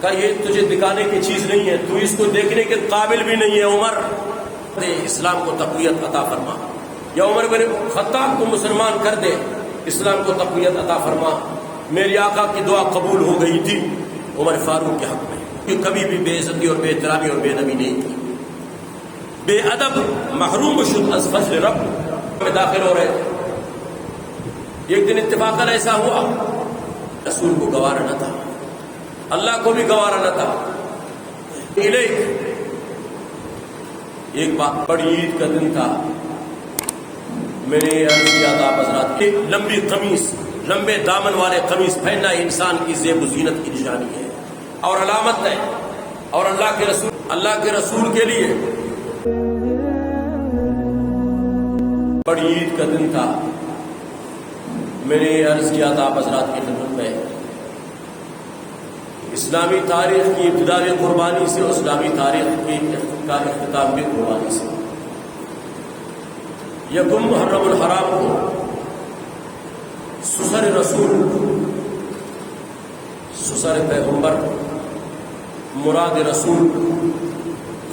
کہ یہ تجھے دکھانے کی چیز نہیں ہے، تو اس کو دیکھنے کے قابل بھی نہیں ہے عمر، اسلام کو تقویت عطا فرما، یا عمر بن خطاب کو مسلمان کر دے، اسلام کو تقویت عطا فرما۔ میری آقا کی دعا قبول ہو گئی تھی عمر فاروق کے حق میں، کہ کبھی بھی بے عزتی اور بے احترامی اور بے ادبی نہیں کی۔ بے ادب محروم شد از فضل رب میں داخل ہو رہے تھے، ایک دن اتفاقاً ایسا ہوا، رسول کو گوارا نہ تھا، اللہ کو بھی گوارا نہ تھا۔ ایک بات، بڑی عید کا دن تھا، میں نے عرض کیا تھا آپ حضرات کہ لمبی قمیص، لمبے دامن والے قمیص پہننا انسان کی زیب و زینت کی نشانی ہے اور علامت ہے، اور اللہ کے رسول کے لیے بڑی عید کا دن تھا، میں نے عرض کیا تھا آپ حضرات کی خدمت میں، اسلامی تاریخ کی ابتدا بھی قربانی سے، اسلامی تاریخ کی اختتام بھی قربانی سے۔ یکم محرم الحرام کو سسر رسول، سسر پیغمبر، مراد رسول،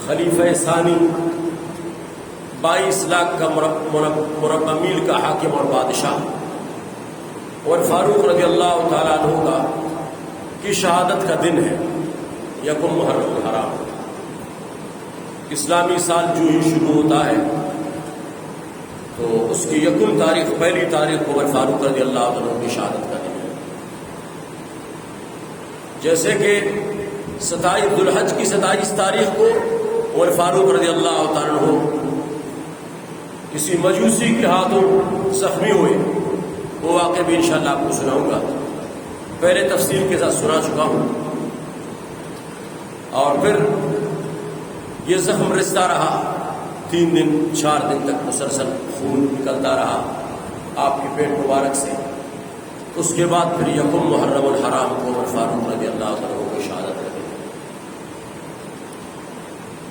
خلیفہ ثانی، 22 لاکھ کا مربع میل کا حاکم اور بادشاہ، اور فاروق رضی اللہ تعالیٰ عنہ کا کی شہادت کا دن ہے یکم محرم الحرام۔ اسلامی سال جو ہی شروع ہوتا ہے تو اس کی یکم تاریخ، پہلی تاریخ عمر فاروق رضی اللہ عنہ کی شہادت کا دن ہے۔ جیسے کہ 27 ذو الحج کی 27 تاریخ کو عمر فاروق رضی اللہ تعالیٰ عنہ کسی مجوسی کے ہاتھوں زخمی ہوئے، وہ واقعہ بھی انشاءاللہ آپ کو سناؤں گا، پہلے تفصیل کے ساتھ سنا چکا ہوں، اور پھر یہ زخم رستا رہا، 3 دن 4 دن تک مسلسل خون نکلتا رہا آپ کے پیٹ مبارک سے۔ اس کے بعد پھر یکم محرم الحرام کو عمر فاروق رضی اللہ عنہ کو شہادت کر دی۔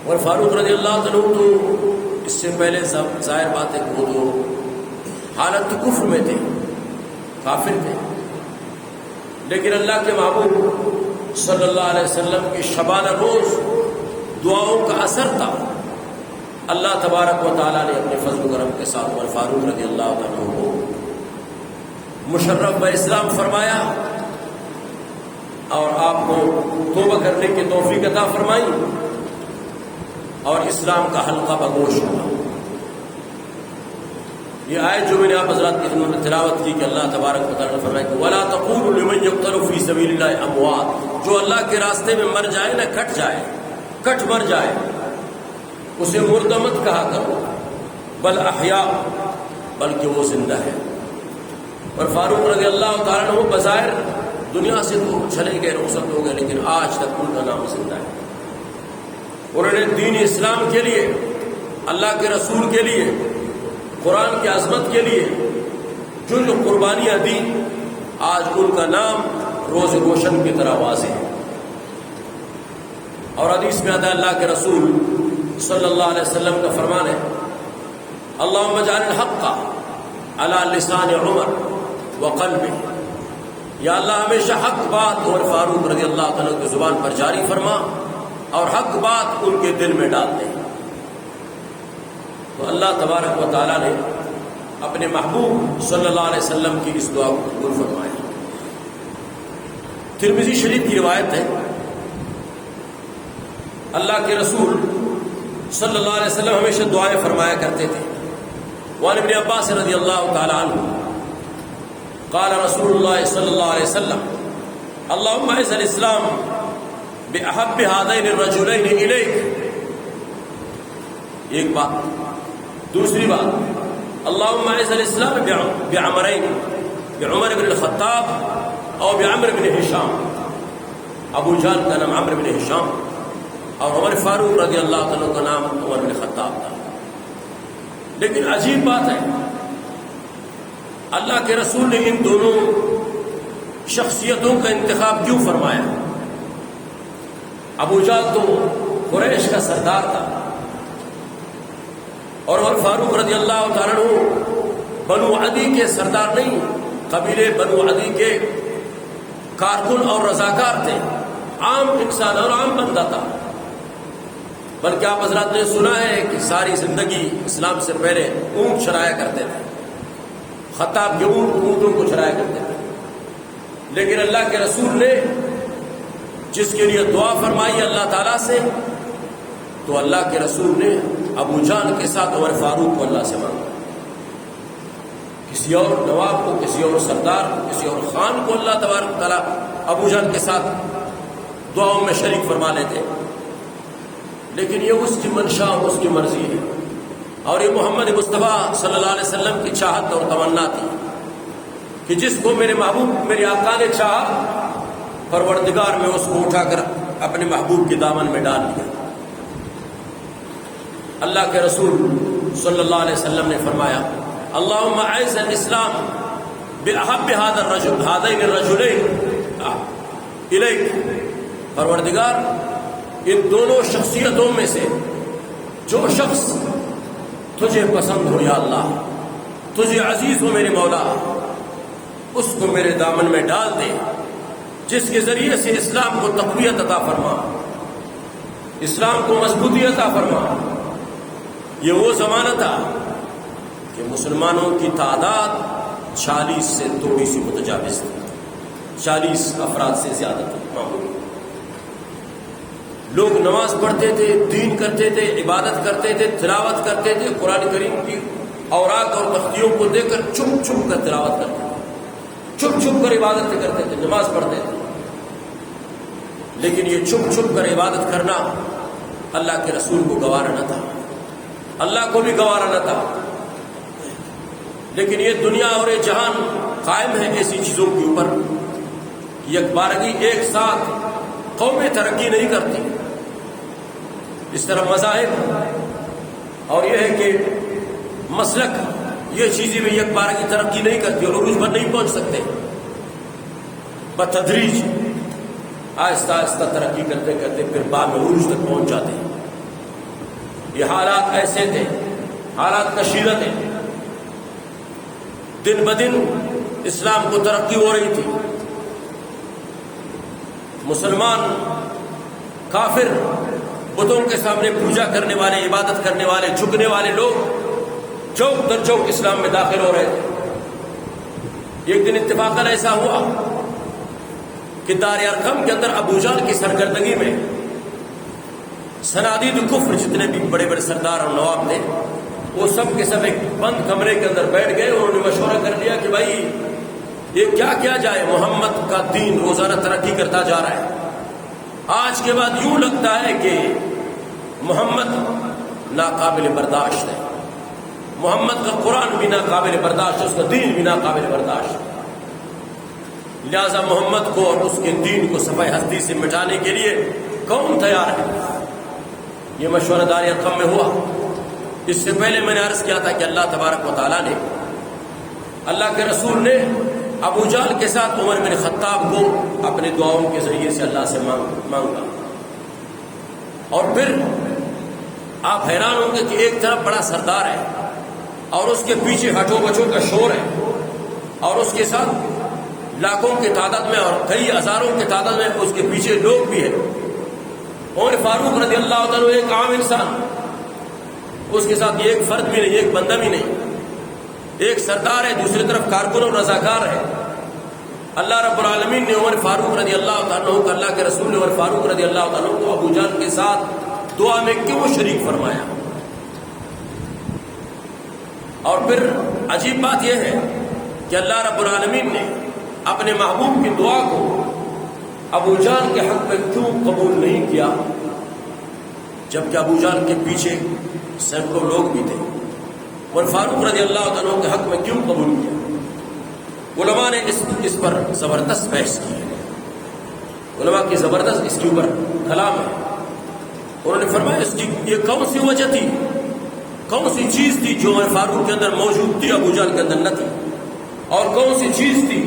اور فاروق رضی اللہ عنہ تو اس سے پہلے سب ظاہر بات ہے کہ وہ تو حالت کفر میں تھے، کافر تھے، لیکن اللہ کے محبوب صلی اللہ علیہ وسلم کی شبانہ روز دعاؤں کا اثر تھا، اللہ تبارک و تعالیٰ نے اپنے فضل و کرم کے ساتھ عمر فاروق رضی اللہ عنہ کو مشرف اسلام فرمایا، اور آپ کو توبہ کرنے کی توفیق عطا فرمائی، اور اسلام کا حلقہ بگوش ہوا۔ یہ آیت جو میں نے آپ حضرات کی خدمت میں تلاوت کی کہ اللہ تبارک و تعالیٰ نے فرمایا کہ وَلَا تَقُولُوا لِمَنْ يُقْتَلُ فِي سَبِيلِ اللَّهِ أَمْوَاتٌ، جو اللہ کے راستے میں مر جائے نہ کٹ جائے، کٹ مر جائے، اسے مردہ مت کہا کرو، بل احیاء، بلکہ وہ زندہ ہے۔ اور فاروق رضی اللہ تعالیٰ عنہ بظاہر دنیا سے تو چلے گئے، رخصت ہو گئے، لیکن آج تک ان کا نام زندہ ہے۔ انہوں نے دین اسلام کے لیے، اللہ کے رسول کے لیے، قرآن کی عظمت کے لیے جو قربانیاں دی، آج ان کا نام روز روشن کی طرح واضح ہے۔ اور حدیث میں آتا ہے اللہ کے رسول صلی اللہ علیہ وسلم کا فرمان ہے اللہم اجعل الحق علی لسان عمر وقلبہ، یا اللہ ہمیشہ حق بات عمر فاروق رضی اللہ عنہ کی زبان پر جاری فرما اور حق بات ان کے دل میں ڈال دے۔ تو اللہ تبارک و تعالیٰ نے اپنے محبوب صلی اللہ علیہ وسلم کی اس دعا کو قبول فرمایا۔ ترمذی شریف کی روایت ہے اللہ کے رسول صلی اللہ علیہ وسلم ہمیشہ دعائیں فرمایا کرتے تھے۔ وعن ابن عباس رضی اللہ تعالی عنہ قال رسول اللہ صلی اللہ علیہ وسلم اللهم اعز الاسلام باحب هذين الرجلين اليك، ایک بات۔ دوسری بات اللهم اعز الاسلام بعمرين، بعمر بن الخطاب اور بعمر بن ہشام، ابو جہل کا نام عمرو بن ہشام اور عمر فاروق رضی اللہ عنہ کا نام عمر بن خطاب تھا۔ لیکن عجیب بات ہے اللہ کے رسول نے ان دونوں شخصیتوں کا انتخاب کیوں فرمایا؟ ابو جہل تو قریش کا سردار تھا اور عمر فاروق رضی اللہ تعالیٰ عنہ بنو عدی کے سردار نہیں، قبیلے بنو عدی کے کارکن اور رضاکار تھے، عام انسان اور عام بندہ تھا، بلکہ آپ حضرات نے سنا ہے کہ ساری زندگی اسلام سے پہلے اونٹ چرایا کرتے تھے، خطاب کے اونٹوں کو چرایا کرتے تھے، لیکن اللہ کے رسول نے جس کے لیے دعا فرمائی اللہ تعالیٰ سے، تو اللہ کے رسول نے ابو جان کے ساتھ عمر فاروق کو اللہ سے مانگا۔ کسی اور نواب کو، کسی اور سردار کو، کسی اور خان کو اللہ تبارک تعالیٰ ابو جان کے ساتھ دعاؤں میں شریک فرما لیتے، لیکن یہ اس کی منشا اور اس کی مرضی ہے، اور یہ محمد مصطفیٰ صلی اللہ علیہ وسلم کی چاہت اور تمنا تھی کہ جس کو میرے محبوب میرے آقا نے چاہا، پروردگار میں اس کو اٹھا کر اپنے محبوب کے دامن میں ڈال دیا۔ اللہ کے رسول صلی اللہ علیہ وسلم نے فرمایا اللہم اعز الاسلام باحب هذین الرجلین الیک، پروردگار ان دونوں شخصیتوں میں سے جو شخص تجھے پسند ہو یا اللہ، تجھے عزیز ہو میرے مولا، اس کو میرے دامن میں ڈال دے، جس کے ذریعے سے اسلام کو تقویت عطا فرما، اسلام کو مضبوطی عطا فرما۔ یہ وہ زمانہ تھا کہ مسلمانوں کی تعداد 40 سے تھوڑی سی متجاوز تھی، 40 افراد سے زیادہ تھی معمولی۔ لوگ نماز پڑھتے تھے، دین کرتے تھے، عبادت کرتے تھے، تلاوت کرتے تھے، قرآن کریم کی اوراق اور تختیوں کو دے کر چھپ چھپ کر تلاوت کرتے تھے، چھپ چھپ کر عبادت کرتے تھے، نماز پڑھتے تھے، لیکن یہ چھپ چھپ کر عبادت کرنا اللہ کے رسول کو گوارا نہ تھا، اللہ کو بھی گوارا نہ تھا۔ لیکن یہ دنیا اور یہ جہان قائم ہے ایسی چیزوں کے اوپر، یک بارگی ایک ساتھ قومیں ترقی نہیں کرتی۔ اس طرح مذاہب اور یہ ہے کہ مسلک، یہ چیزیں بھی یک بارگی ترقی نہیں کرتی اور عروج پر نہیں پہنچ سکتے، بتدریج آہستہ آہستہ ترقی کرتے کرتے پھر بعد میں عروج تک پہنچ جاتے ہیں۔ یہ حالات ایسے تھے، حالات کشیدہ تھے، دن بدن اسلام کو ترقی ہو رہی تھی، مسلمان کافر بتوں کے سامنے پوجا کرنے والے، عبادت کرنے والے، جھکنے والے لوگ چوک در چوک اسلام میں داخل ہو رہے تھے۔ ایک دن اتفاقاً ایسا ہوا کہ دار ارقم کے اندر ابو جہل کی سرگردگی میں صنادید کفر جتنے بھی بڑے بڑے سردار اور نواب تھے، وہ سب کے سب ایک بند کمرے کے اندر بیٹھ گئے، انہوں نے مشورہ کر لیا کہ بھائی یہ کیا کیا جائے، محمد کا دین روزانہ ترقی کرتا جا رہا ہے، آج کے بعد یوں لگتا ہے کہ محمد ناقابل برداشت ہے، محمد کا قرآن بھی ناقابل برداشت ہے، اس کا دین بھی ناقابل برداشت ہے، لہذا محمد کو اور اس کے دین کو صفحہ ہستی سے مٹانے کے لیے کون تیار ہے؟ یہ مشورہ دار ارقم میں ہوا۔ اس سے پہلے میں نے عرض کیا تھا کہ اللہ تبارک و تعالیٰ نے، اللہ کے رسول نے ابو جہل کے ساتھ عمر بن خطاب کو اپنے دعاؤں کے ذریعے سے اللہ سے مانگا، اور پھر آپ حیران ہوں گے کہ ایک طرف بڑا سردار ہے اور اس کے پیچھے ہٹو بچوں کا شور ہے، اور اس کے ساتھ لاکھوں کی تعداد میں اور کئی ہزاروں کی تعداد میں اس کے پیچھے لوگ بھی ہیں۔ عمر فاروق رضی اللہ تعالیٰ ایک عام انسان، اس کے ساتھ ایک فرد بھی نہیں، ایک بندہ بھی نہیں، ایک سردار ہے، دوسری طرف کارکن اور رضاکار ہے۔ اللہ رب العالمین نے عمر فاروق رضی اللہ تعالیٰ کو، اللہ کے رسول نے عمر فاروق رضی اللہ تعالیٰ کو ابو جہل کے ساتھ دعا میں کیوں شریک فرمایا؟ اور پھر عجیب بات یہ ہے کہ اللہ رب العالمین نے اپنے محبوب کی دعا کو ابو جہل کے حق میں کیوں قبول نہیں کیا، جبکہ ابو جہل کے پیچھے سینکڑوں لوگ بھی تھے، اور فاروق رضی اللہ عنہ کے حق میں کیوں قبول کیا؟ علماء نے اس پر زبردست بحث کی ہے، علماء کی زبردست اس کے اوپر کلام ہے۔ انہوں نے فرمایا اس کی یہ کون سی وجہ تھی، کون سی چیز تھی جو عمر فاروق کے اندر موجود تھی ابو جہل کے اندر نہ تھی، اور کون سی چیز تھی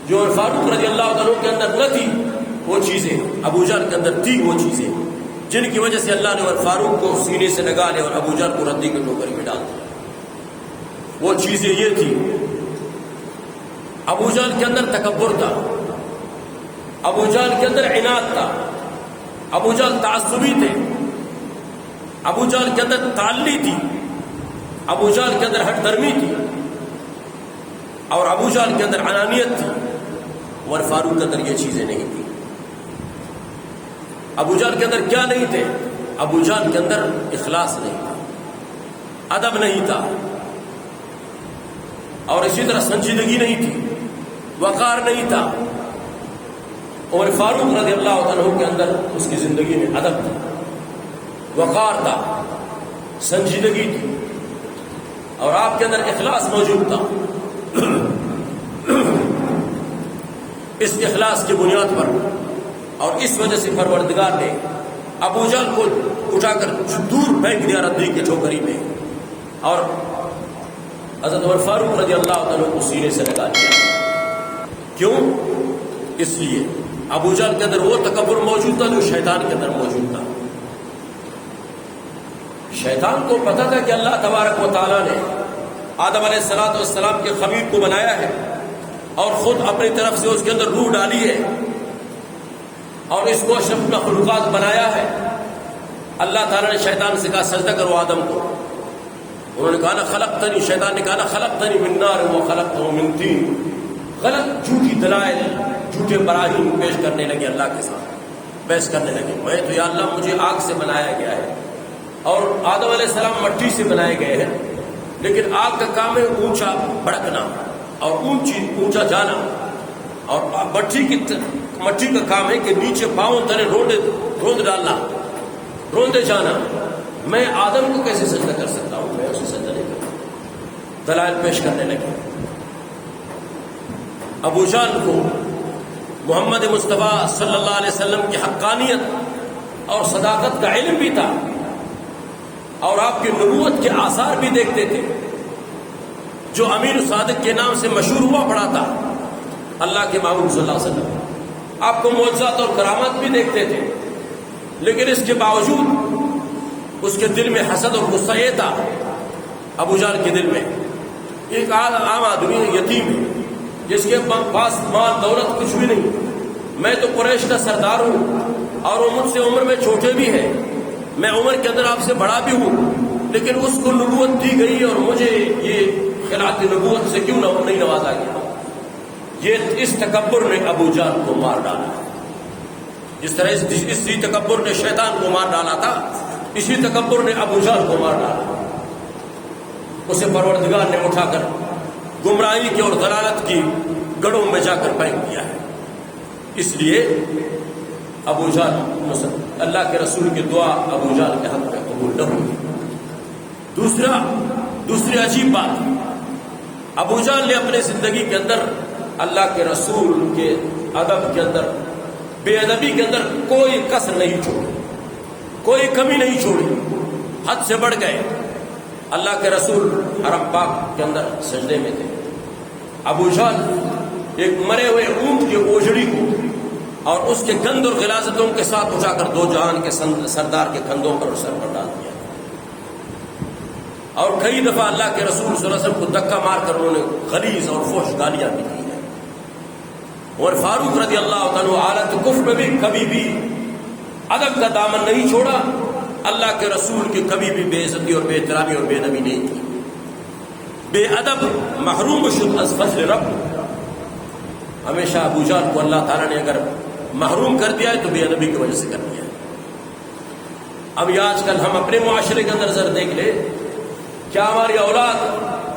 جو عمر فاروق رضی اللہ عنہ کے اندر نہ تھی، وہ چیزیں ابو جہل کے اندر تھی، وہ چیزیں جن کی وجہ سے اللہ نے عمر فاروق کو سینے سے لگا لیا اور ابو جہل کو ردی کے ٹوکری میں ڈال دیا۔ وہ چیزیں یہ تھی، ابو جہل کے اندر تکبر تھا، ابو جہل کے اندر عناد تھا، ابو جہل تعصبی تھے، ابو جہل کے اندر تعلی تھی، ابو جہل کے اندر ہٹ درمی تھی، اور ابو جہل کے اندر انانیت تھی۔ عمر فاروق کے اندر یہ چیزیں نہیں تھیں۔ ابو جہل کے اندر کیا نہیں تھے؟ ابو جہل کے اندر اخلاص نہیں تھا، ادب نہیں تھا، اور اسی طرح سنجیدگی نہیں تھی، وقار نہیں تھا۔ عمر فاروق رضی اللہ عنہ کے اندر اس کی زندگی میں ادب تھا، وقار تھا، سنجیدگی تھی، اور آپ کے اندر اخلاص موجود تھا۔ اس اخلاص کی بنیاد پر اور اس وجہ سے پروردگار نے ابو جہل کو اٹھا کر دور پھینک دیا ردی کے ٹھوکری میں، اور حضرت عمر فاروق رضی اللہ عنہ کو سینے سے لگا دیا۔ کیوں؟ اس لیے ابو جہل کے اندر وہ تکبر موجود تھا جو شیطان کے اندر موجود تھا۔ شیطان کو پتا تھا کہ اللہ تبارک و تعالیٰ نے آدم علیہ السلام کے خمیر کو بنایا ہے اور خود اپنی طرف سے اس کے اندر روح ڈالی ہے اور اس کو اشرف مخلوقات بنایا ہے۔ اللہ تعالیٰ نے شیطان سے کہا سجدہ کرو آدم کو، انہوں نے کہا نا خلقتنی، شیطان نے کہا نا خلقتنی من نار و خلقتہ من طین۔ غلط جھوٹی دلائل، جھوٹے براہین پیش کرنے لگے اللہ کے ساتھ، بحث کرنے لگے، میں تو یا اللہ مجھے آگ سے بنایا گیا ہے اور آدم علیہ السلام مٹی سے بنائے گئے ہیں، لیکن آگ کا کام ہے اونچا بھڑکنا اور اونچا جانا، اور مٹی کا کام ہے کہ نیچے پاؤں تلے روند ڈالنا، روندے جانا۔ میں آدم کو کیسے سجدہ کر سکتا ہوں؟ میں اسے سجدہ نہیں کرتا۔ دلائل پیش کرنے لگے۔ ابو جہل کو محمد مصطفیٰ صلی اللہ علیہ وسلم کی حقانیت اور صداقت کا علم بھی تھا، اور آپ کی نبوت کے آثار بھی دیکھتے تھے، جو امین صادق کے نام سے مشہور ہوا پڑا تھا، اللہ کے محبوب صلی اللہ علیہ وسلم۔ آپ کو معجزات اور کرامات بھی دیکھتے تھے، لیکن اس کے باوجود اس کے دل میں حسد اور غصہ یہ تھا، ابو جہل کے دل میں ایک عام آدمی یتیم ہے جس کے پاس مال دولت کچھ بھی نہیں، میں تو قریش کا سردار ہوں اور وہ مجھ سے عمر میں چھوٹے بھی ہیں، میں عمر کے اندر آپ سے بڑا بھی ہوں، لیکن اس کو نبوت دی گئی اور مجھے یہ خلافت نبوت سے کیوں نہیں نوازا گیا؟ یہ اس تکبر نے ابو جہل کو مار ڈالا۔ جس طرح اسی تکبر نے شیطان کو مار ڈالا تھا، اسی تکبر نے ابو جہل کو مار ڈالا۔ اسے پروردگار نے اٹھا کر گمراہی کی اور ضلالت کی گڑھوں میں جا کر پھینک دیا ہے۔ اس لیے ابو جہل، اللہ کے رسول کی دعا ابو جہل کے حق میں قبول نہ ہوئی۔ دوسری عجیب بات، ابو جہل نے اپنی زندگی کے اندر اللہ کے رسول کے ادب کے اندر، بے ادبی کے اندر کوئی کسر نہیں چھوڑی، کوئی کمی نہیں چھوڑی، حد سے بڑھ گئے۔ اللہ کے رسول حرم پاک کے اندر سجدے میں تھے، ابو جہل ایک مرے ہوئے اونٹ کی اوجڑی کو اور اس کے گند اور غلاظتوں کے ساتھ اٹھا کر دو جہان کے سردار کے کندھوں پر اور سر پر ڈال دیا، اور کئی دفعہ اللہ کے رسول صلی اللہ علیہ وسلم کو دھکا مار کر انہوں نے غلیظ اور فحش گالیاں بھی دی ہیں۔ اور فاروق رضی اللہ عنہ حالت کفر میں بھی کبھی بھی ادب کا دامن نہیں چھوڑا، اللہ کے رسول کی کبھی بھی بے عزتی اور بے احترامی اور بے ادبی نہیں کی۔ بے ادب محروم شد از فضل رب، ہمیشہ ابو جہل کو اللہ تعالیٰ نے اگر محروم کر دیا ہے تو بے ادبی کی وجہ سے کر دیا ہے۔ اب یہ آج کل ہم اپنے معاشرے کے اندر ذرا دیکھ لیں، کیا ہماری اولاد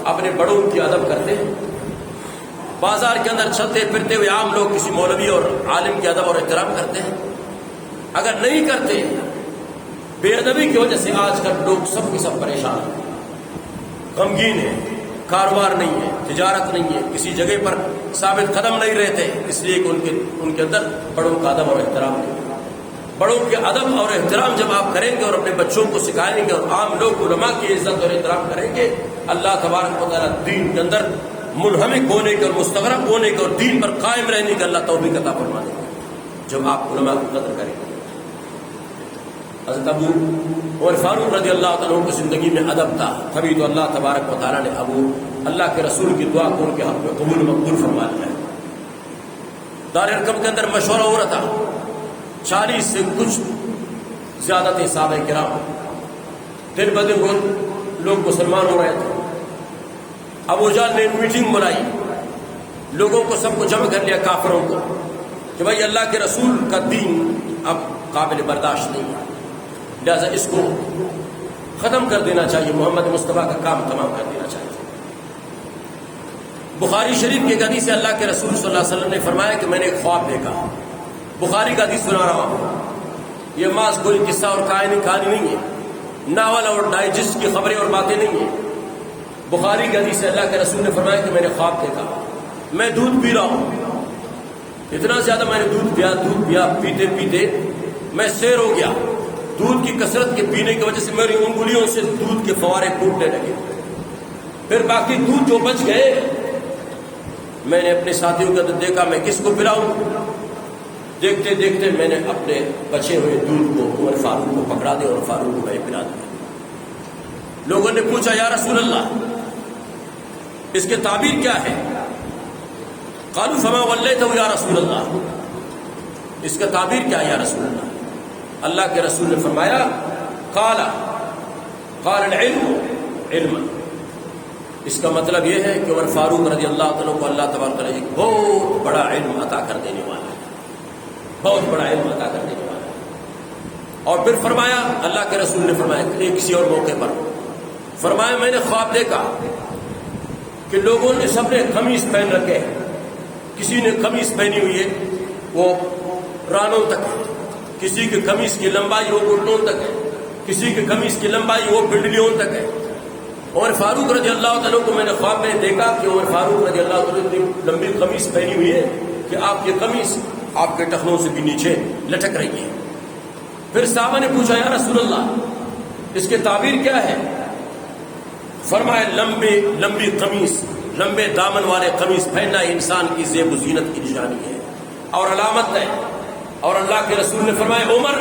اپنے بڑوں کی ادب کرتے ہیں؟ بازار کے اندر چلتے پھرتے ہوئے عام لوگ کسی مولوی اور عالم کی ادب اور احترام کرتے ہیں؟ اگر نہیں کرتے، بے ادبی کی وجہ سے آج کل لوگ سب کے سب پریشان ہیں، غمگین ہیں، کاروبار نہیں ہے، تجارت نہیں ہے، کسی جگہ پر ثابت قدم نہیں رہتے، اس لیے کہ ان کے اندر بڑوں کا ادب اور احترام نہیں ہے۔ بڑوں کے ادب اور احترام جب آپ کریں گے اور اپنے بچوں کو سکھائیں گے اور عام لوگ علماء کی عزت اور احترام کریں گے، اللہ تبارک و تعالیٰ دین کے اندر منہمک ہونے کے اور مستغرق ہونے کے اور دین پر قائم رہنے کے اللہ توفیق عطا فرما دیں گے جب آپ علماء کی قدر کریں گے۔ حضرت ابو عمر فاروق رضی اللہ عنہ کی زندگی میں ادب تھا، تبھی تو اللہ تبارک و تعالیٰ نے اللہ کے رسول کی دعا کو ان کے حق میں قبول مقبول فرما لیا ہے۔ دار ارقم کے اندر مشورہ ہو رہا تھا، 40 سے کچھ زیادہ تھے صحابہ کرام، دن بدن لوگ مسلمان ہو رہے تھے۔ ابو جہل نے میٹنگ بلائی، لوگوں کو سب کو جمع کر لیا، کافروں کو، کہ بھائی اللہ کے رسول کا دین اب قابل برداشت نہیں ہے، لہذا اس کو ختم کر دینا چاہیے، محمد مصطفیٰ کا کام تمام کر دینا چاہیے۔ بخاری شریف کی ایک حدیث سے اللہ کے رسول صلی اللہ علیہ وسلم نے فرمایا کہ میں نے ایک خواب دیکھا، بخاری کا حدیث سنا رہا ہوں، یہ محض کوئی قصہ اور کہانی نہیں ہے، ناول اور ڈائجسٹ کی خبریں اور باتیں نہیں ہیں، بخاری کی حدیث سے اللہ کے رسول نے فرمایا کہ میں نے خواب دیکھا، میں دودھ پی رہا ہوں، اتنا زیادہ میں نے دودھ پیا، پیتے پیتے میں سیر ہو گیا، دودھ کی کثرت کے پینے کی وجہ سے میری انگلیوں سے دودھ کے فوارے ٹوٹنے لگے، پھر باقی دودھ جو بچ گئے میں نے اپنے ساتھیوں کا دیکھا میں کس کو پلاؤں، دیکھتے دیکھتے میں نے اپنے بچے ہوئے دودھ کو عمر فاروق کو پکڑا دیا اور فاروق کو میں پلا دیا۔ لوگوں نے پوچھا یا رسول اللہ اس کے تعبیر کیا ہے؟ قالوا فما ولیتہ یا رسول اللہ، اس کا تعبیر کیا ہے یا رسول اللہ؟ اللہ کے رسول نے فرمایا قال العلم علما، اس کا مطلب یہ ہے کہ عمر فاروق رضی اللہ عنہ کو اللہ تبارک تعالیٰ ایک بہت بڑا علم عطا کر دینے والا ہے، بہت بڑا علم عطا کر دینے والا ہے۔ اور پھر فرمایا اللہ کے رسول نے فرمایا ایک کسی اور موقع پر فرمایا میں نے خواب دیکھا کہ لوگوں نے سب نے قمیص پہن رکھے ہیں، کسی نے قمیص پہنی ہوئی ہے وہ رانوں تک ہے، کسی کی قمیص کی لمبائی وہ گھٹنوں تک ہے، کسی کی قمیص کی لمبائی وہ پنڈلیوں تک ہے۔ عمر فاروق رضی اللہ عنہ کو میں نے خواب میں دیکھا کہ عمر فاروق رضی اللہ عنہ اتنی لمبی قمیص پہنی ہوئی ہے کہ آپ کی قمیص آپ کے ٹخنوں سے بھی نیچے لٹک رہی ہے۔ پھر صحابہ نے پوچھا یا رسول اللہ اس کے تعبیر کیا ہے؟ فرمایا لمبی قمیص، لمبے دامن والے قمیص پہننا انسان کی زیب و زینت کی نشانی ہے اور علامت ہے، اور اللہ کے رسول نے فرمایا عمر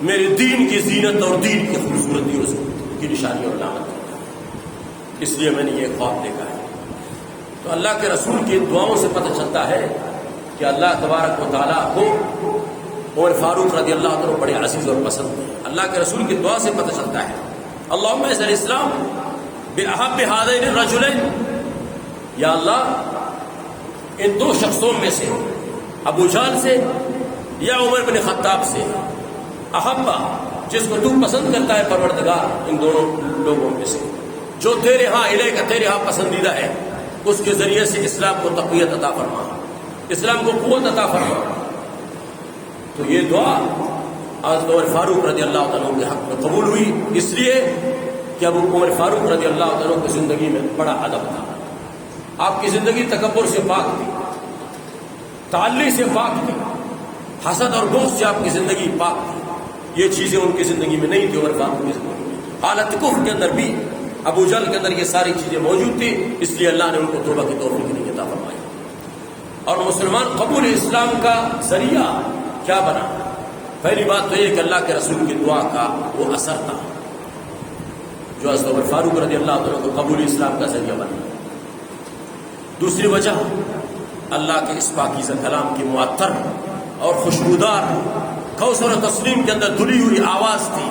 میرے دین کی زینت اور دین کی خوبصورتی کی نشانی اور علامت ہے، اس لیے میں نے یہ خواب دیکھا ہے۔ تو اللہ کے رسول کی دعاؤں سے پتہ چلتا ہے کہ اللہ تبارک و تعالیٰ کو عمر فاروق رضی اللہ عنہ بڑے عزیز اور پسند ہیں، اللہ کے رسول کی دعا سے پتہ چلتا ہے۔ اللہم اعز الاسلام بأحب هذین الرجلین، یا اللہ ان دو شخصوں میں سے ابو جہل سے یا عمر بن خطاب سے، احبا جس کو تو پسند کرتا ہے پروردگار ان دونوں لوگوں میں سے، جو تیرے ہاں الیک کا تیرے ہاں پسندیدہ ہے، اس کے ذریعے سے اسلام کو تقویت عطا فرما، اسلام کو قوت عطا فرما۔ تو یہ دعا حضرت عمر فاروق رضی اللہ عنہ کے حق میں قبول ہوئی، اس لیے کہ ابو عمر فاروق رضی اللہ عنہ کی زندگی میں بڑا ادب تھا، آپ کی زندگی تکبر سے پاک تھی، تعلی سے پاک تھی، حسد اور بغض سے آپ کی زندگی پاک تھی، یہ چیزیں ان کی زندگی میں نہیں تھی عمر فاروق کی زندگی میں۔ حالت کفر کے اندر بھی ابو جہل کے اندر یہ ساری چیزیں موجود تھی، اس لیے اللہ نے ان کو توبہ کی توفیق نہیں عطا فرمائی، اور مسلمان قبول اسلام کا ذریعہ کیا بنا؟ پہلی بات تو یہ کہ اللہ کے رسول کی دعا کا وہ اثر تھا جو حضرت عمر فاروق رضی اللہ عنہ کو قبول اسلام کا ذریعہ بنا۔ دوسری وجہ اللہ کے اس پاکیزہ کلام کی معطر اور خوشبودار کوثر و تسلیم کے اندر دھلی ہوئی آواز تھی،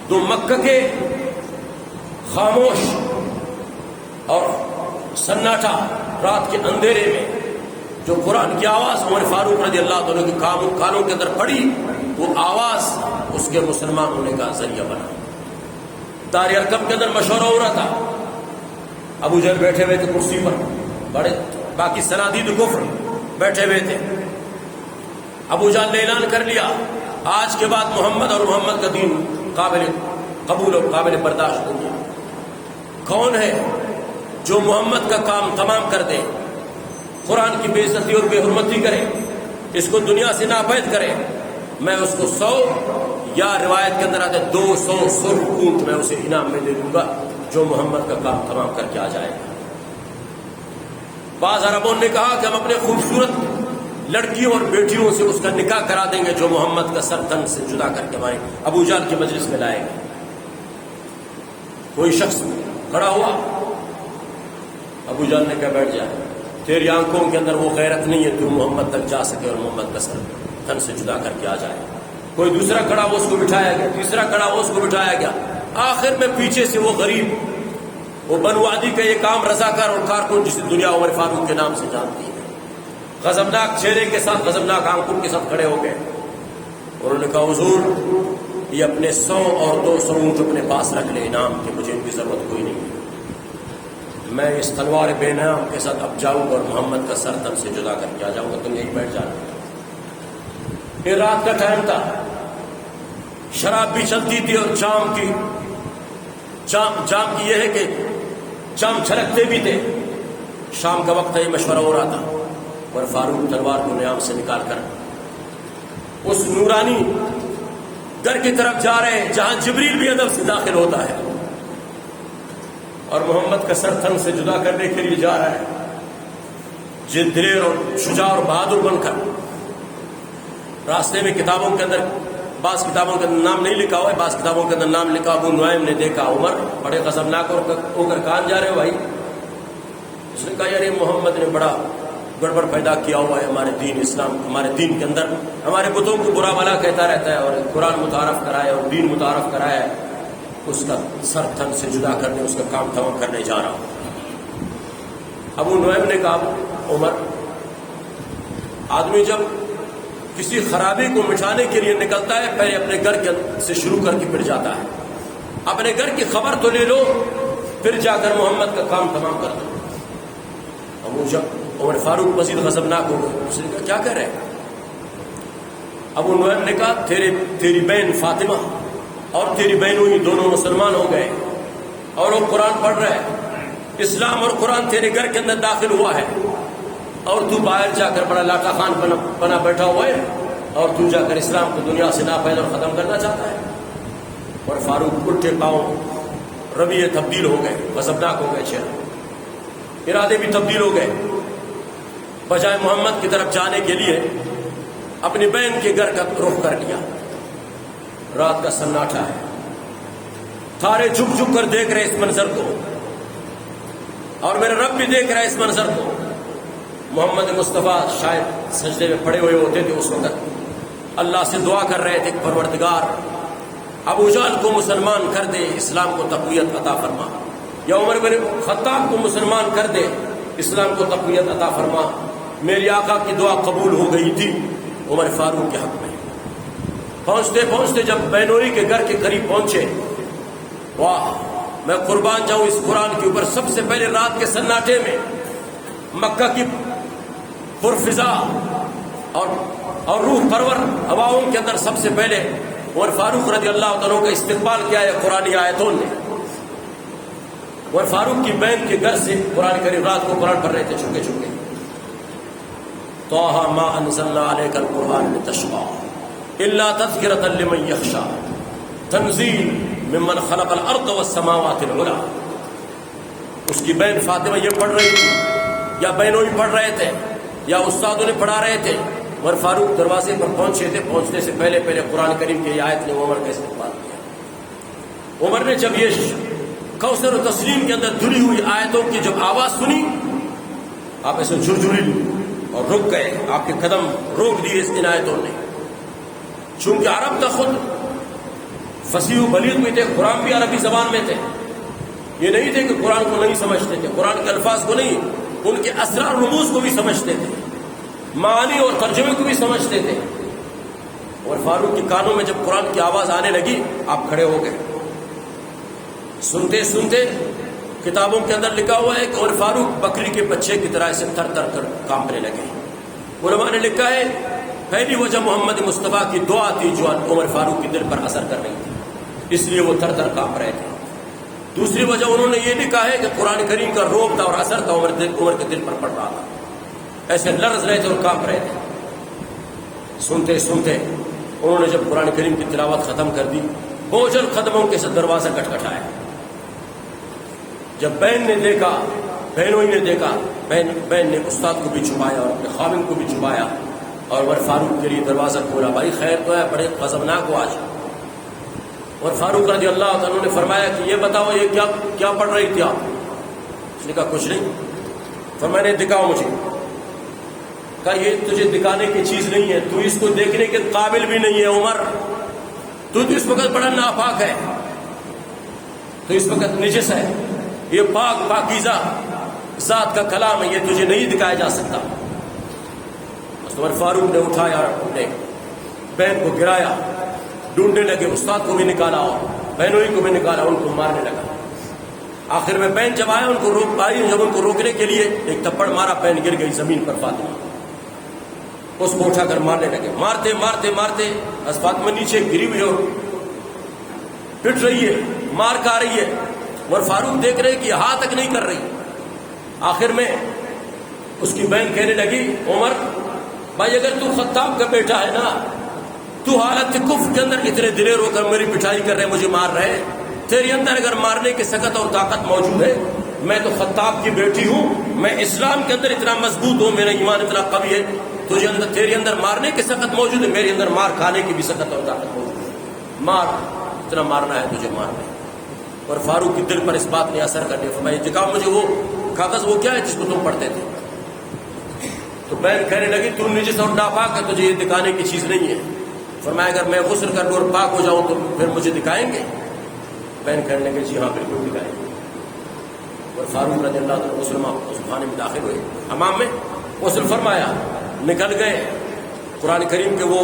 تو مکہ کے خاموش اور سناٹا رات کے اندھیرے میں جو قرآن کی آواز عمر فاروق رضی اللہ عنہ کے کانوں کے اندر پڑی، وہ آواز اس کے مسلمان ہونے کا ذریعہ بنا۔ دار ارقم کے اندر مشورہ ہو رہا تھا، ابو جہل بیٹھے ہوئے تھے کرسی پر، بڑے باقی سنادید کفر بیٹھے ہوئے تھے۔ ابو جہل نے اعلان کر لیا آج کے بعد محمد اور محمد کا دین قابل قبول اور قابل برداشت نہیں ہے۔ کون ہے جو محمد کا کام تمام کر دے، قرآن کی بے عزتی اور بے حرمتی کرے، اس کو دنیا سے ناپید کرے، میں اس کو 100 یا روایت کے اندر آتے 200 سرخ اونٹ میں اسے انعام میں دے دوں گا جو محمد کا کام تمام کر کے آ جائے گا۔ بعض عربوں نے کہا کہ ہم اپنے خوبصورت لڑکیوں اور بیٹیوں سے اس کا نکاح کرا دیں گے جو محمد کا سر تن سے جدا کر کے ہمارے ابو جہل کی مجلس میں لائے گا۔ کوئی شخص کھڑا ہوا، ابو جہل نے کہا بیٹھ جائے، تیری آنکھوں کے اندر وہ غیرت نہیں ہے تو محمد تک جا سکے اور محمد کا سر تن سے جدا کر کے آ جائے. کوئی دوسرا کھڑا ہوا اس کو بٹھایا گیا, تیسرا کھڑا ہوا اس کو بٹھایا گیا. آخر میں پیچھے سے وہ غریب, وہ بنو عدی کا یہ کام رضاکار اور کارکن جسے دنیا عمر فاروق کے نام سے جانتی ہے, غضبناک چہرے کے ساتھ, غضبناک آنکھوں کے ساتھ کھڑے ہو گئے. انہوں نے کہا حضور یہ اپنے 100 اور 200 اونٹ اپنے پاس رکھ لے انعام کہ مجھے ان کی ضرورت کوئی نہیں ہے. میں اس تلوار بے نام کے ساتھ اب جاؤں گا اور محمد کا سر تن سے جدا کر کے آ جاؤں گا, تم یہیں بیٹھ جانا. یہ رات کا ٹائم تھا, شراب بھی چلتی تھی اور جام کی یہ ہے کہ جام چھلکتے بھی تھے. شام کا وقت ہے, مشورہ ہو رہا تھا اور فاروق تلوار کو نیام سے نکال کر اس نورانی گھر کی طرف جا رہے ہیں جہاں جبریل بھی ادب سے داخل ہوتا ہے, اور محمد کا سر تن سے جدا کرنے کے لیے جا رہا ہے. جن دلیر اور شجاع اور بہادر بن کر راستے میں کتابوں کے اندر, بعض کتابوں کے اندر نام نہیں لکھا ہوا ہے, بعض کتابوں کے اندر نام لکھا. ابو نعیم نے دیکھا عمر بڑے غضبناک ہو کر کہاں جا رہے ہو بھائی؟ اس نے کہا یار یہ محمد نے بڑا گڑبڑ پیدا کیا ہوا ہے ہمارے دین اسلام, ہمارے دین کے اندر ہمارے بتوں کو برا بھلا کہتا رہتا ہے اور قرآن متعارف کرایا اور دین متعارف کرایا ہے. اس کا سر تن سے جدا کرنے, اس کا کام تمام کرنے جا رہا ہوں. ابو نعیم نے کہا عمر, آدمی جب کسی خرابی کو مٹانے کے لیے نکلتا ہے پہلے اپنے گھر سے شروع کر کے پھر جاتا ہے. اپنے گھر کی خبر تو لے لو, پھر جا کر محمد کا کام تمام کر دو. عمر فاروق مزید غضبناک ہو گئے. اس نے کہا کیا کر رہے ہیں؟ ابو نعیم نے کہا تیری بہن فاطمہ اور تیری بہنوں ہی دونوں مسلمان ہو گئے اور وہ قرآن پڑھ رہے ہیں. اسلام اور قرآن تیرے گھر کے اندر داخل ہوا ہے اور تو باہر جا کر بڑا لاٹا خان بنا بیٹھا ہوا ہے اور تو جا کر اسلام کو دنیا سے ناپید اور ختم کرنا چاہتا ہے. اور فاروق اٹھے پاؤں, رویے تبدیل ہو گئے, غضبناک ہو گئے, چہرہ ارادے بھی تبدیل ہو گئے. بجائے محمد کی طرف جانے کے لیے اپنی بہن کے گھر کا رخ کر لیا. رات کا سناٹا ہے, تارے جھک جھک کر دیکھ رہے اس منظر کو, اور میرے رب بھی دیکھ رہا ہے اس منظر کو. محمد مصطفیٰ شاید سجدے میں پڑے ہوئے ہوتے تھے اس وقت, اللہ سے دعا کر رہے تھے کہ پروردگار ابو جہل کو مسلمان کر دے, اسلام کو تقویت عطا فرما, یا عمر بن خطاب کو مسلمان کر دے, اسلام کو تقویت عطا فرما. میری آقا کی دعا قبول ہو گئی تھی عمر فاروق کے حق میں. پہنچتے پہنچتے جب بینوری کے گھر کے قریب پہنچے, واہ میں قربان جاؤں اس قرآن کے اوپر, سب سے پہلے رات کے سناٹے میں مکہ کی پرفضا اور روح پرور ہواؤں کے اندر سب سے پہلے عمر فاروق رضی اللہ عنہ کا استقبال کیا ہے قرآنی آیتوں نے. عمر فاروق کی بہن کے گھر سے قرآن کریم رات کو قرآن پڑھ رہے تھے چھپے چھپے. طٰہٰ ما انزلنا علیک القرآن لتشقیٰ الا تذکرۃ لمن یخشیٰ تنزیل ممن خلق الارض والسماوات العلی. اس کی بہن فاطمہ یہ پڑھ رہی تھی, یا بہنوں ہی پڑھ رہے تھے, یا استادوں نے پڑھا رہے تھے. عمر فاروق دروازے پر پہنچے تھے, پہنچنے سے پہلے قرآن کریم کی آیت نے عمر کا استقبال کیا. عمر نے جب یہ کوثر و تسلیم کے اندر دھلی ہوئی آیتوں کی جب آواز سنی, آپ ایسے جھرجھری اور رک گئے, آپ کے قدم روک دیے ان آیتوں نے. چونکہ عرب تھا خود فصیح و بلیغ بھی تھے, قرآن بھی عربی زبان میں تھے. یہ نہیں تھے کہ قرآن کو نہیں سمجھتے تھے, قرآن کے الفاظ کو نہیں, ان کے اسرار رموز کو بھی سمجھتے تھے, معانی اور ترجمے کو بھی سمجھتے تھے. اور فاروق کے کانوں میں جب قرآن کی آواز آنے لگی, آپ کھڑے ہو گئے. سنتے سنتے کتابوں کے اندر لکھا ہوا ہے کہ عمر فاروق بکری کے بچے کی طرح سے تھر تھر کر کانپنے لگے. علماء نے لکھا ہے پہلی وجہ محمد مصطفیٰ کی دعا تھی جو عمر فاروق کے دل پر اثر کر رہی تھی, اس لیے وہ تھر تھر کانپ رہے تھے. دوسری وجہ انہوں نے یہ لکھا ہے کہ قرآن کریم کا روب تھا اور اثر تھا عمر کے دل پر پڑ رہا تھا, ایسے لرز رہے تھے اور کانپ رہے تھے. سنتے سنتے انہوں نے جب قرآن کریم کی تلاوت ختم کر دی, بوجھل قدموں کے ساتھ دروازہ کھٹکھٹایا. جب بہن نے دیکھا, بہنوں ہی نے دیکھا, بہن نے استاد کو بھی چھپایا اور اپنے خاوند کو بھی چھپایا اور عمر فاروق کے لیے دروازہ کھولا. بھائی خیر تو ہے, بڑے غضبناک ہو آج. اور فاروق رضی اللہ عنہ نے فرمایا کہ یہ بتاؤ یہ کیا پڑھ رہی تھی آپ؟ اس نے کہا کچھ نہیں. فرمایا دکھاؤ مجھے. کہا یہ تجھے دکھانے کی چیز نہیں ہے, تو اس کو دیکھنے کے قابل بھی نہیں ہے عمر, تو اس وقت بڑا ناپاک ہے, تو اس وقت نجس ہے, یہ پاک پاکیزہ ذات کا کلام ہے, یہ تجھے نہیں دکھایا جا سکتا. عمر فاروق نے اٹھایا, اپنے بہن کو گرایا, ڈھونڈنے لگے, استاد کو بھی نکالا اور بہنوئی کو بھی نکالا, ان کو مارنے لگا. آخر میں بہن جب آیا ان کو روک پائی, جب ان کو روکنے کے لیے ایک تھپڑ مارا, بہن گر گئی زمین پر. فاطمہ اس کو اٹھا کر مارنے لگے, مارتے مارتے مارتے فاطمہ نیچے گری ہوئی اور پٹ رہی ہے, مار کھا رہی ہے, اور فاروق دیکھ رہے کہ ہاتھ تک نہیں کر رہی. آخر میں اس کی بہن کہنے لگی عمر بھائی اگر تو خطاب کا بیٹا ہے نا, تو حالت کفر کے اندر اتنے دلیر ہو کر میری پٹائی کر رہے, مجھے مار رہے, تیرے اندر اگر مارنے کی سکت اور طاقت موجود ہے, میں تو خطاب کی بیٹی ہوں, میں اسلام کے اندر اتنا مضبوط ہوں, میرا ایمان اتنا قوی ہے, تجھے اندر تیرے اندر مارنے کی سکت موجود ہے, میرے اندر مار کھانے کی بھی سکت اور طاقت موجود ہے, مار اتنا مارنا ہے تجھے مارنا ہے. اور فاروق کے دل پر اس بات نے اثر کر دیا. فرمایا دکھاؤ مجھے وہ کاغذ, وہ کیا ہے جس کو تم پڑھتے تھے. تو بہن کہنے لگی تو نجس اور ناپاک ہے, تجھے یہ دکھانے کی چیز نہیں ہے. فرمایا اگر میں غسل کر لوں اور پاک ہو جاؤں تو پھر مجھے دکھائیں گے. بہن کہنے لگے جی ہاں بالکل دکھائیں گے. اور فاروق رضی اللہ عنہ غسل اس خانے میں داخل ہوئے, حمام میں غسل فرمایا, نکل گئے. قرآن کریم کے وہ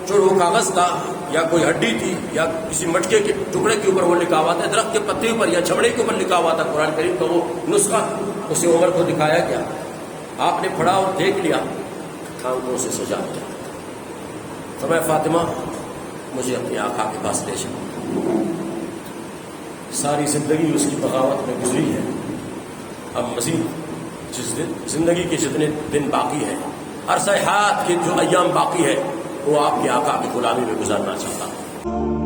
جو وہ کاغذ تھا یا کوئی ہڈی تھی یا کسی مٹکے کے ٹکڑے کے اوپر وہ لکھا ہوا تھا, درخت کے پتے پر یا چمڑے کے اوپر لکھا ہوا تھا قرآن کریم کا وہ نسخہ, اسے عمر کو دکھایا گیا. آپ نے پڑھا اور دیکھ لیا, آنکھوں سے سجا دیا. فرمایا فاطمہ مجھے اپنی آقا کے پاس لے چلو. ساری زندگی اس کی بغاوت میں گزری ہے, اب مزید زندگی کے جتنے دن باقی ہیں, عرصہ حیات کے جو ایام باقی ہے, وہ آپ کے آقا کی غلامی میں گزارنا چاہتا ہوں.